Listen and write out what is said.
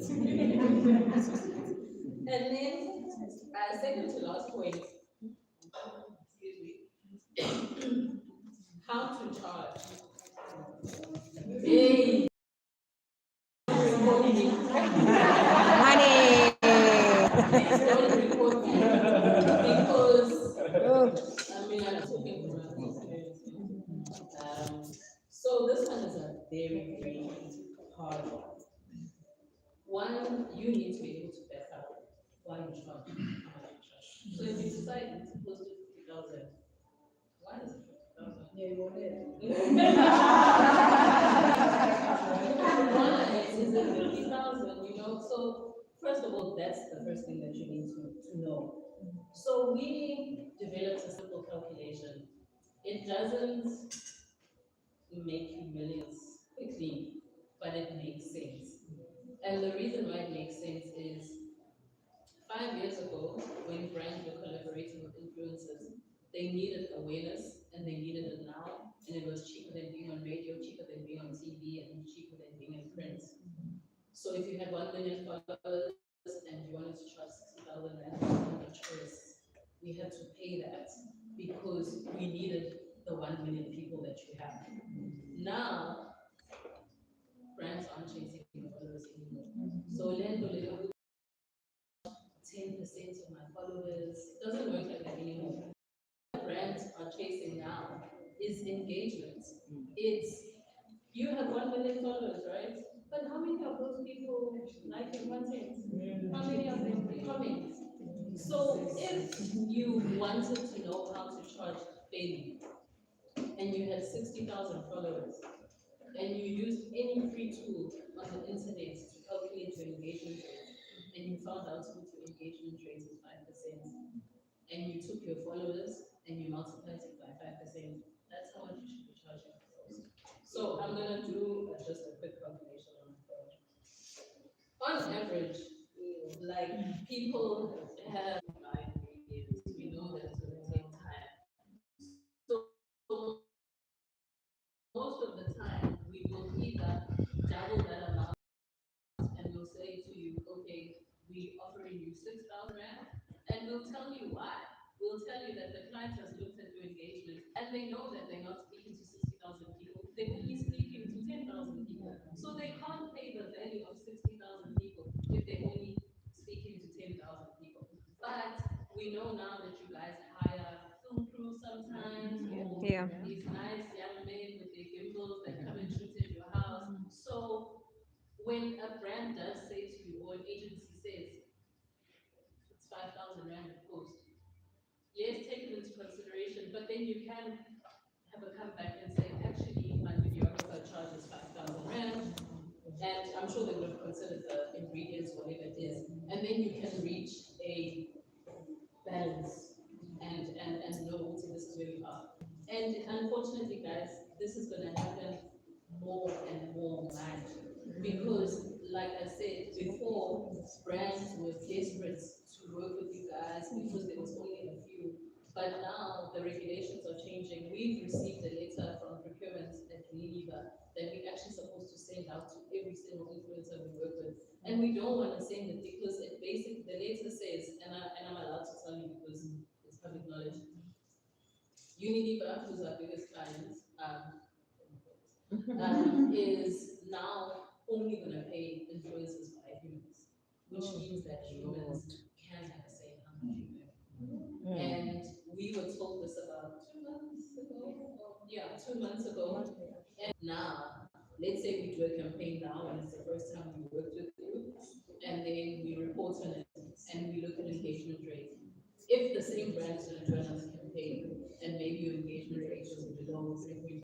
And then, second to last point, excuse me, how to charge. Hey, recording it. Money. Please don't record me because I mean I'm talking from my experience. So this one is a very, very hard one. One, you need to be able to back up why you charge, how much you charge. So if you decide to post it 50,000, why is it 50,000? Yeah, you want it. Why is it 50,000? You know, so first of all, that's the first thing that you need to know. So we developed a simple calculation. It doesn't make you millions quickly, but it makes sense. And the reason why it makes sense is 5 years ago, when brands were collaborating with influencers, they needed awareness and they needed it now. And it was cheaper than being on radio, cheaper than being on TV, and cheaper than being in print. So if you had 1 million followers and you wanted to charge 60,000 rand, you had no choice. We had to pay that because we needed the 1 million people that you have. Now, brands aren't chasing followers anymore. So Lendo 10% of my followers. It doesn't work like that anymore. What brands are chasing now is engagement. It's you have 1 million followers, right? But how many of those people like your content? How many of them comment? So if you wanted to know how to charge daily and you had 60,000 followers and you used any free tool on the internet to calculate your engagement rate and you found out what your engagement rate is 5%, and you took your followers and you multiplied it by 5%, that's how much you should be charging for those. So I'm gonna do just a quick calculation on my phone. On average, like people have 5 years, we know that it's gonna take time. So most of the time we will either double that amount and we'll say to you, okay, we offering you 6,000 rand, and we'll tell you why. We'll tell you that the client has looked at your engagement and they know that they're not speaking to 60,000 people, they're only speaking to 10,000 people. So they can't pay the value of 60,000 people if they're only speaking to 10,000 people. But we know now that you guys hire film crews sometimes, Yeah. these nice young men with their gimbals that come and shoot in your house. So when a brand does say to you, or an agency says, it's 5,000 rand a post, yes, take it into consideration, but then you can have a comeback and say, actually, my videographer charges 5,000 rand, and I'm sure they would have considered the ingredients, whatever it is, and then you can reach a balance and know this is where we are. And unfortunately, guys, this is going to happen more and more, man, because like I said before, brands were desperate to work with you guys because there was only a few. But now the regulations are changing. We've received a letter from procurement at Unilever that we're actually supposed to send out to every single influencer we work with. And we don't want to send it because it basically, the letter says, and I'm allowed to tell you because it's public knowledge, Unilever, who's our biggest client, is now only going to pay influencers by humans, which means that humans can have a say in how much you earn. And we were told this about 2 months ago. Yeah, 2 months ago. And now, let's say we do a campaign now and it's the first time we worked with you, and then we report on it and we look at engagement rate. If the same brand is going to do another campaign and maybe your engagement rate was below 3.5,